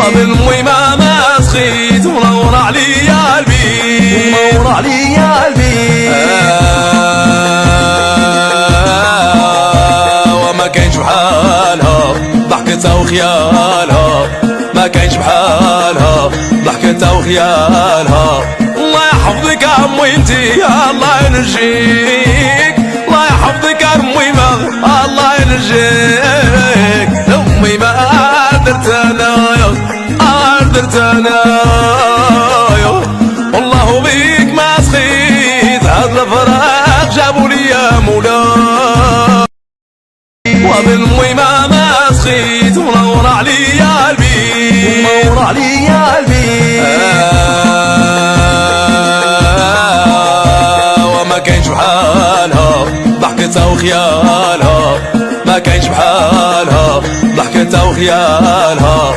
وبالميمة ما سخيت ونور عليا البيت، ونور عليا البيت. وما كاينش بحالها ضحكتها وخيالها، ما كاينش بحالها ضحكتها وخيالها. الله يحفظك يا عمي انتي، الله ينجيك، الله يحفظك يا ميمة، الله ينجيك. امي ما درت انايا، درت انايا، والله بيك ما سخيت، هاد الفراق جابوا لي يا مولاي. وبالميمة ما سخيت ونور عليا البيت، ونور عليا البيت. وما كاينش بحالها ضحكتها وخيالها، ما كاينش بحالها ضحكتها وخيالها.